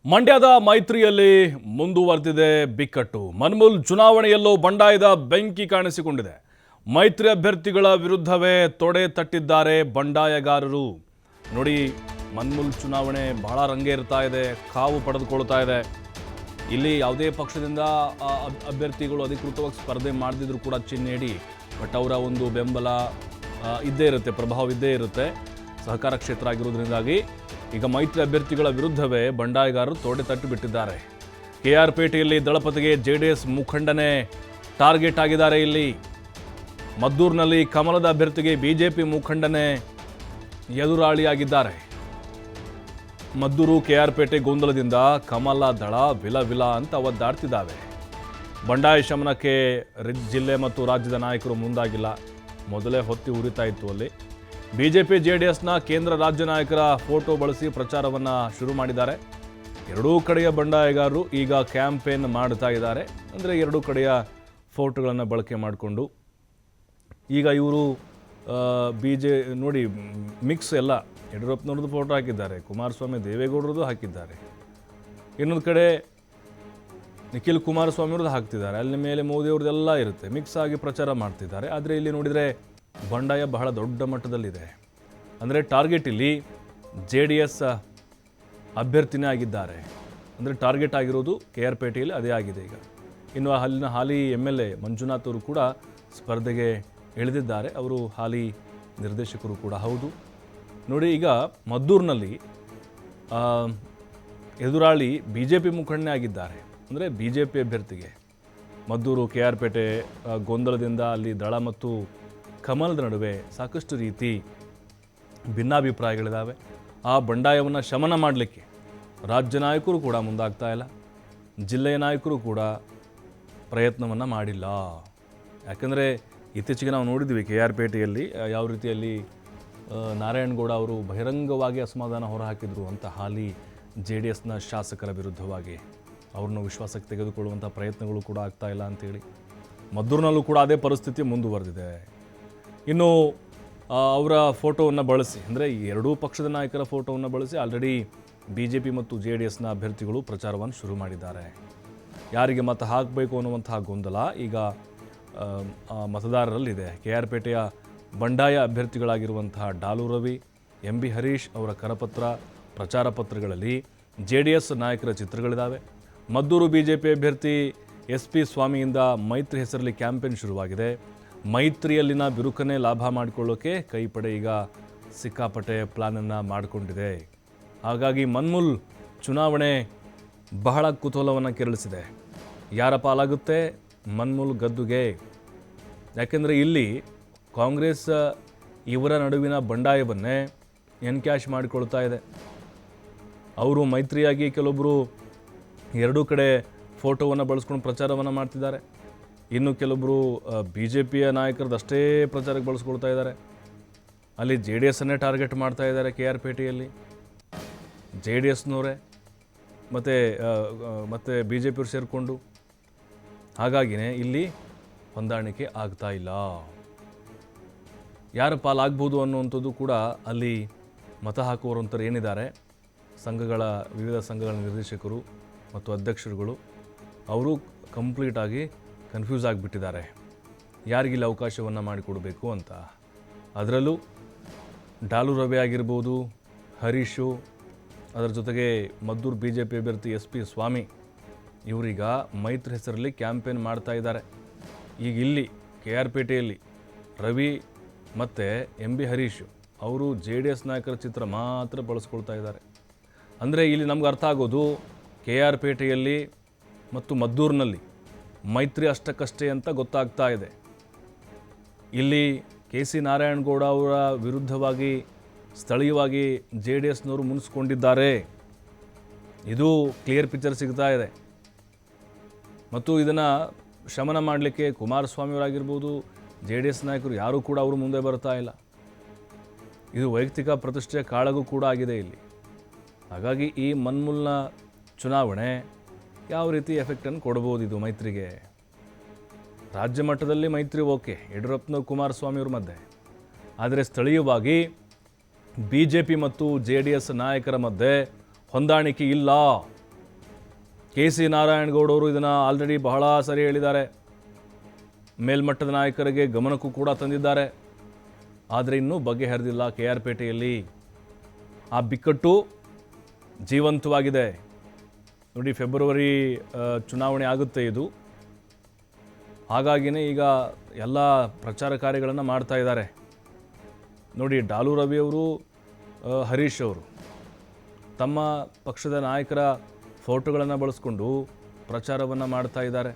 ಮಂಡ್ಯದ ಮೈತ್ರಿಯಲ್ಲಿ ಮುಂದುವರೆದಿದೆ ಬಿಕ್ಕಟ್ಟು. ಮನ್ಮೂಲ್ ಚುನಾವಣೆಯಲ್ಲೂ ಬಂಡಾಯದ ಬೆಂಕಿ ಕಾಣಿಸಿಕೊಂಡಿದೆ. ಮೈತ್ರಿ ಅಭ್ಯರ್ಥಿಗಳ ವಿರುದ್ಧವೇ ತೊಡೆ ತಟ್ಟಿದ್ದಾರೆ ಬಂಡಾಯಗಾರರು. ನೋಡಿ, ಮನ್ಮೂಲ್ ಚುನಾವಣೆ ಬಹಳ ರಂಗೇರ್ತಾ ಇದೆ, ಕಾವು ಪಡೆದುಕೊಳ್ತಾ ಇದೆ. ಇಲ್ಲಿ ಯಾವುದೇ ಪಕ್ಷದಿಂದ ಅಭ್ಯರ್ಥಿಗಳು ಅಧಿಕೃತವಾಗಿ ಸ್ಪರ್ಧೆ ಮಾಡದಿದ್ರು ಕೂಡ ಚಿಹ್ನೆಡಿ, ಬಟ್ ಅವರ ಒಂದು ಬೆಂಬಲ ಇದ್ದೇ ಇರುತ್ತೆ, ಪ್ರಭಾವ ಇದ್ದೇ ಇರುತ್ತೆ. ಸಹಕಾರ ಕ್ಷೇತ್ರ ಆಗಿರೋದ್ರಿಂದಾಗಿ ಈಗ ಮೈತ್ರಿ ಅಭ್ಯರ್ಥಿಗಳ ವಿರುದ್ಧವೇ ಬಂಡಾಯಗಾರರು ತೊಡೆ ತಟ್ಟಿ ಬಿಟ್ಟಿದ್ದಾರೆ. KR ಪೇಟೆಯಲ್ಲಿ ದಳಪತಿಗೆ JDS ಮುಖಂಡನೇ ಟಾರ್ಗೆಟ್ ಆಗಿದ್ದಾರೆ. ಇಲ್ಲಿ ಮದ್ದೂರಿನಲ್ಲಿ ಕಮಲದ ಅಭ್ಯರ್ಥಿಗೆ BJP ಮುಖಂಡನೇ ಎದುರಾಳಿಯಾಗಿದ್ದಾರೆ. ಮದ್ದೂರು KR ಪೇಟೆ ಗೊಂದಲದಿಂದ ಕಮಲ ದಳ ವಿಲ ಅಂತ ಒದ್ದಾಡ್ತಿದ್ದಾವೆ. ಬಂಡಾಯ ಶಮನಕ್ಕೆ ಜಿಲ್ಲೆ ಮತ್ತು ರಾಜ್ಯದ ನಾಯಕರು ಮುಂದಾಗಿಲ್ಲ. ಮೊದಲೇ ಹೊತ್ತಿ ಉರಿತಾ ಇತ್ತು. ಅಲ್ಲಿ BJP JDSನ ಕೇಂದ್ರ ರಾಜ್ಯ ನಾಯಕರ ಫೋಟೋ ಬಳಸಿ ಪ್ರಚಾರವನ್ನು ಶುರು ಮಾಡಿದ್ದಾರೆ. ಎರಡೂ ಕಡೆಯ ಬಂಡಾಯಗಾರರು ಈಗ ಕ್ಯಾಂಪೇನ್ ಮಾಡ್ತಾ ಇದ್ದಾರೆ. ಅಂದರೆ ಎರಡೂ ಕಡೆಯ ಫೋಟೋಗಳನ್ನು ಬಳಕೆ ಮಾಡಿಕೊಂಡು ಈಗ ಇವರು ನೋಡಿ ಮಿಕ್ಸ್ ಎಲ್ಲ ಯಡಿಯೂರಪ್ಪನವ್ರದ್ದು ಫೋಟೋ ಹಾಕಿದ್ದಾರೆ, ಕುಮಾರಸ್ವಾಮಿ ದೇವೇಗೌಡರದ್ದು ಹಾಕಿದ್ದಾರೆ, ಇನ್ನೊಂದು ಕಡೆ ನಿಖಿಲ್ ಕುಮಾರಸ್ವಾಮಿಯವ್ರದ್ದು ಹಾಕ್ತಿದ್ದಾರೆ, ಅಲ್ಲಿ ಮೇಲೆ ಮೋದಿಯವ್ರದ್ದೆಲ್ಲ ಇರುತ್ತೆ, ಮಿಕ್ಸ್ ಆಗಿ ಪ್ರಚಾರ ಮಾಡ್ತಿದ್ದಾರೆ. ಆದರೆ ಇಲ್ಲಿ ನೋಡಿದರೆ ಬಂಡಾಯ ಬಹಳ ದೊಡ್ಡ ಮಟ್ಟದಲ್ಲಿದೆ. ಅಂದರೆ ಟಾರ್ಗೆಟ್ ಇಲ್ಲಿ JDS ಅಭ್ಯರ್ಥಿನೇ ಆಗಿದ್ದಾರೆ. ಅಂದರೆ ಟಾರ್ಗೆಟ್ ಆಗಿರೋದು KR ಪೇಟೆಯಲ್ಲಿ ಅದೇ ಆಗಿದೆ. ಈಗ ಇನ್ನು ಅಲ್ಲಿನ ಹಾಲಿ MLA ಮಂಜುನಾಥ್ ಅವರು ಕೂಡ ಸ್ಪರ್ಧೆಗೆ ಇಳಿದಿದ್ದಾರೆ. ಅವರು ಹಾಲಿ ನಿರ್ದೇಶಕರು ಕೂಡ ಹೌದು. ನೋಡಿ, ಈಗ ಮದ್ದೂರಿನಲ್ಲಿ ಎದುರಾಳಿ BJP ಮುಖಂಡನೇ ಆಗಿದ್ದಾರೆ. ಅಂದರೆ BJP ಅಭ್ಯರ್ಥಿಗೆ ಮದ್ದೂರು KR ಪೇಟೆ ಗೊಂದಲದಿಂದ ಅಲ್ಲಿ ದಳ ಮತ್ತು ಕಮಲದ ನಡುವೆ ಸಾಕಷ್ಟು ರೀತಿ ಭಿನ್ನಾಭಿಪ್ರಾಯಗಳಿದ್ದಾವೆ. ಆ ಬಂಡಾಯವನ್ನು ಶಮನ ಮಾಡಲಿಕ್ಕೆ ರಾಜ್ಯ ನಾಯಕರು ಕೂಡ ಮುಂದಾಗ್ತಾ ಇಲ್ಲ, ಜಿಲ್ಲೆಯ ನಾಯಕರು ಕೂಡ ಪ್ರಯತ್ನವನ್ನು ಮಾಡಿಲ್ಲ. ಯಾಕಂದರೆ ಇತ್ತೀಚೆಗೆ ನಾವು ನೋಡಿದ್ವಿ KR ಪೇಟೆಯಲ್ಲಿ ಯಾವ ರೀತಿಯಲ್ಲಿ ನಾರಾಯಣಗೌಡ ಅವರು ಬಹಿರಂಗವಾಗಿ ಅಸಮಾಧಾನ ಹೊರಹಾಕಿದ್ರು ಅಂತ ಹಾಲಿ JDSನ ಶಾಸಕರ ವಿರುದ್ಧವಾಗಿ. ಅವ್ರನ್ನ ವಿಶ್ವಾಸಕ್ಕೆ ತೆಗೆದುಕೊಳ್ಳುವಂಥ ಪ್ರಯತ್ನಗಳು ಕೂಡ ಆಗ್ತಾ ಇಲ್ಲ ಅಂಥೇಳಿ ಮದ್ದೂರಿನಲ್ಲೂ ಕೂಡ ಅದೇ ಪರಿಸ್ಥಿತಿ ಮುಂದುವರೆದಿದೆ. ಇನ್ನು ಅವರ ಫೋಟೋವನ್ನು ಬಳಸಿ, ಅಂದರೆ ಎರಡೂ ಪಕ್ಷದ ನಾಯಕರ ಫೋಟೋವನ್ನು ಬಳಸಿ ಆಲ್ರೆಡಿ BJP ಮತ್ತು JDSನ ಅಭ್ಯರ್ಥಿಗಳು ಪ್ರಚಾರವನ್ನು ಶುರು ಮಾಡಿದ್ದಾರೆ. ಯಾರಿಗೆ ಮತ ಹಾಕಬೇಕು ಅನ್ನುವಂತಹ ಗೊಂದಲ ಈಗ ಮತದಾರರಲ್ಲಿದೆ. KR ಪೇಟೆಯ ಬಂಡಾಯ ಅಭ್ಯರ್ಥಿಗಳಾಗಿರುವಂತಹ ಡಾಲು ರವಿ, MB ಹರೀಶ್ ಅವರ ಕರಪತ್ರ ಪ್ರಚಾರ ಪತ್ರಗಳಲ್ಲಿ JDS ನಾಯಕರ ಚಿತ್ರಗಳಿದ್ದಾವೆ. ಮದ್ದೂರು BJP ಅಭ್ಯರ್ಥಿ SP ಸ್ವಾಮಿಯಿಂದ ಮೈತ್ರಿ ಹೆಸರಲ್ಲಿ ಕ್ಯಾಂಪೇನ್ ಶುರುವಾಗಿದೆ. ಮೈತ್ರಿಯಲ್ಲಿನ ಬಿರುಕನ್ನೇ ಲಾಭ ಮಾಡಿಕೊಳ್ಳೋಕೆ ಕೈಪಡೆ ಈಗ ಸಿಕ್ಕಾಪಟ್ಟೆ ಪ್ಲಾನನ್ನು ಮಾಡಿಕೊಂಡಿದೆ. ಹಾಗಾಗಿ ಮನ್ಮೂಲ್ ಚುನಾವಣೆ ಬಹಳ ಕುತೂಹಲವನ್ನು ಕೆರಳಿಸಿದೆ. ಯಾರ ಪಾಲಾಗುತ್ತೆ ಮನ್ಮೂಲ್ ಗದ್ದುಗೆ? ಯಾಕೆಂದರೆ ಇಲ್ಲಿ ಕಾಂಗ್ರೆಸ್ ಇವರ ನಡುವಿನ ಬಂಡಾಯವನ್ನೇ ಎನ್ಕ್ಯಾಶ್ ಮಾಡಿಕೊಳ್ತಾ ಇದೆ. ಅವರು ಮೈತ್ರಿಯಾಗಿ ಕೆಲವೊಬ್ಬರು ಎರಡೂ ಕಡೆ ಫೋಟೋವನ್ನು ಬಳಸ್ಕೊಂಡು ಪ್ರಚಾರವನ್ನು ಮಾಡ್ತಿದ್ದಾರೆ. ಇನ್ನು ಕೆಲವೊಬ್ಬರು BJPಯ ನಾಯಕರದಷ್ಟೇ ಪ್ರಚಾರಕ್ಕೆ ಬಳಸ್ಕೊಳ್ತಾ ಇದ್ದಾರೆ. ಅಲ್ಲಿ JDSನ್ನೇ ಟಾರ್ಗೆಟ್ ಮಾಡ್ತಾ ಇದ್ದಾರೆ. KR ಪೇಟೆಯಲ್ಲಿ JDSನವರೇ ಮತ್ತು BJಪಿಯವರು ಸೇರಿಕೊಂಡು. ಹಾಗಾಗಿಯೇ ಇಲ್ಲಿ ಹೊಂದಾಣಿಕೆ ಆಗ್ತಾ ಇಲ್ಲ. ಯಾರ ಪಾಲಾಗ್ಬೋದು ಅನ್ನುವಂಥದ್ದು ಕೂಡ ಅಲ್ಲಿ ಮತ ಹಾಕುವರಂಥವ್ರು ಏನಿದ್ದಾರೆ, ವಿವಿಧ ಸಂಘಗಳ ನಿರ್ದೇಶಕರು ಮತ್ತು ಅಧ್ಯಕ್ಷರುಗಳು, ಅವರು ಕಂಪ್ಲೀಟಾಗಿ ಕನ್ಫ್ಯೂಸ್ ಆಗಿಬಿಟ್ಟಿದ್ದಾರೆ ಯಾರಿಗಿಲ್ಲ ಅವಕಾಶವನ್ನು ಮಾಡಿಕೊಡಬೇಕು ಅಂತ. ಅದರಲ್ಲೂ ಡಾಲು ರವಿ ಆಗಿರ್ಬೋದು, ಹರೀಶು, ಅದರ ಜೊತೆಗೆ ಮದ್ದೂರು BJP ಅಭ್ಯರ್ಥಿ SP ಸ್ವಾಮಿ, ಇವರೀಗ ಮೈತ್ರಿ ಹೆಸರಲ್ಲಿ ಕ್ಯಾಂಪೇನ್ ಮಾಡ್ತಾ ಇದ್ದಾರೆ. ಈಗ ಇಲ್ಲಿ KR ಪೇಟೆಯಲ್ಲಿ ರವಿ ಮತ್ತು MB ಹರೀಶು ಅವರು JDS ನಾಯಕರ ಚಿತ್ರ ಮಾತ್ರ ಬಳಸ್ಕೊಳ್ತಾ ಇದ್ದಾರೆ. ಅಂದರೆ ಇಲ್ಲಿ ನಮ್ಗೆ ಅರ್ಥ ಆಗೋದು KR ಪೇಟೆಯಲ್ಲಿ ಮತ್ತು ಮದ್ದೂರಿನಲ್ಲಿ ಮೈತ್ರಿ ಅಷ್ಟಕ್ಕಷ್ಟೇ ಅಂತ ಗೊತ್ತಾಗ್ತಾ ಇದೆ. ಇಲ್ಲಿ KC ನಾರಾಯಣಗೌಡ ಅವರ ವಿರುದ್ಧವಾಗಿ ಸ್ಥಳೀಯವಾಗಿ JDSನವರು ಮುನಿಸ್ಕೊಂಡಿದ್ದಾರೆ. ಇದು ಕ್ಲಿಯರ್ ಪಿಕ್ಚರ್ ಸಿಗ್ತಾ ಇದೆ. ಮತ್ತು ಇದನ್ನು ಶಮನ ಮಾಡಲಿಕ್ಕೆ ಕುಮಾರಸ್ವಾಮಿಯವರಾಗಿರ್ಬೋದು, JDS ನಾಯಕರು ಯಾರೂ ಕೂಡ ಅವರು ಮುಂದೆ ಬರ್ತಾ ಇಲ್ಲ. ಇದು ವೈಯಕ್ತಿಕ ಪ್ರತಿಷ್ಠೆಯ ಕಾಳಗೂ ಕೂಡ ಆಗಿದೆ ಇಲ್ಲಿ. ಹಾಗಾಗಿ ಈ ಮನ್ಮೂಲ್ನ ಚುನಾವಣೆ ಯಾವ ರೀತಿ ಎಫೆಕ್ಟನ್ನು ಕೊಡ್ಬೋದು ಇದು ಮೈತ್ರಿಗೆ? ರಾಜ್ಯ ಮಟ್ಟದಲ್ಲಿ ಮೈತ್ರಿ ಓಕೆ, ಯಡಿಯೂರಪ್ಪನವರು ಕುಮಾರಸ್ವಾಮಿಯವ್ರ ಮಧ್ಯೆ. ಆದರೆ ಸ್ಥಳೀಯವಾಗಿ BJP ಮತ್ತು JDS ನಾಯಕರ ಮಧ್ಯೆ ಹೊಂದಾಣಿಕೆ ಇಲ್ಲ. KC ನಾರಾಯಣಗೌಡ ಅವರು ಇದನ್ನು ಆಲ್ರೆಡಿ ಬಹಳ ಸರಿ ಹೇಳಿದ್ದಾರೆ, ಮೇಲ್ಮಟ್ಟದ ನಾಯಕರಿಗೆ ಗಮನಕ್ಕೂ ಕೂಡ ತಂದಿದ್ದಾರೆ. ಆದರೆ ಇನ್ನೂ ಬಗೆಹರಿದಿಲ್ಲ KR ಪೇಟೆಯಲ್ಲಿ. ಆ ಬಿಕ್ಕಟ್ಟು ಜೀವಂತವಾಗಿದೆ. ನೋಡಿ, ಫೆಬ್ರವರಿ ಚುನಾವಣೆ ಆಗುತ್ತೆ ಇದು. ಹಾಗಾಗಿನೇ ಈಗ ಎಲ್ಲ ಪ್ರಚಾರ ಕಾರ್ಯಗಳನ್ನು ಮಾಡ್ತಾ ಇದ್ದಾರೆ. ನೋಡಿ, ಡಾಲು ರವಿ ಅವರು, ಹರೀಶ್ ಅವರು ತಮ್ಮ ಪಕ್ಷದ ನಾಯಕರ ಫೋಟೋಗಳನ್ನು ಬಳಸ್ಕೊಂಡು ಪ್ರಚಾರವನ್ನು ಮಾಡ್ತಾ ಇದ್ದಾರೆ.